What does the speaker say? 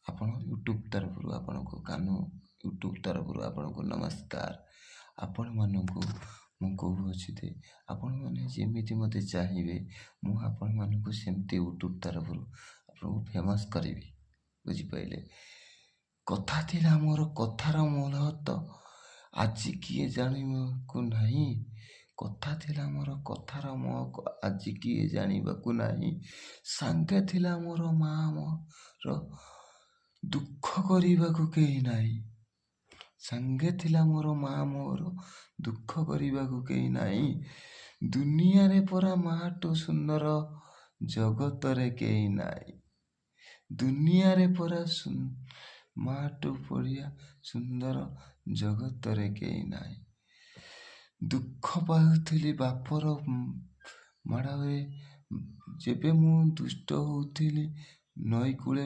ଆପଣ ୟୁଟ୍ୟୁବ୍ ତରଫରୁ ଆପଣଙ୍କୁ ୟୁଟ୍ୟୁବ୍ ତରଫରୁ ଆପଣଙ୍କୁ ନମସ୍କାର। ଆପଣମାନଙ୍କୁ ମୁଁ କହୁଅଛି ଯେ ଆପଣମାନେ ଯେମିତି ମୋତେ ଚାହିଁବେ ମୁଁ ଆପଣମାନଙ୍କୁ ସେମିତି ୟୁଟ୍ୟୁବ୍ ତରଫରୁ ଆପଣଙ୍କୁ ଫେମସ୍ କରିବି। ବୁଝିପାରିଲେ? କଥା ଥିଲା ମୋର କଥାର ମୂଳତ ଆଜି କିଏ ଜାଣିବାକୁ ନାହିଁ। କଥା ଥିଲା ମୋର କଥାର ଆଜି କିଏ ଜାଣିବାକୁ ନାହିଁ। ସାଙ୍ଗେ ଥିଲା ମୋର ମା ମୋର ଦୁଃଖ କରିବାକୁ କେହି ନାହିଁ। ସାଙ୍ଗେ ଥିଲା ମୋର ମା ମୋର ଦୁଃଖ କରିବାକୁ କେହି ନାହିଁ। ଦୁନିଆରେ ପରା ମାଠୁ ସୁନ୍ଦର ଜଗତରେ କେହି ନାହିଁ। ଦୁନିଆରେ ପରା ମାଠୁ ବଢ଼ିଆ ସୁନ୍ଦର ଜଗତରେ କେହି ନାହିଁ। ଦୁଃଖ ପାଉଥିଲି ବାପର ମାଡ଼ରେ ଯେବେ ମୁଁ ଦୁଷ୍ଟ ହଉଥିଲି ନଈ କୂଳେ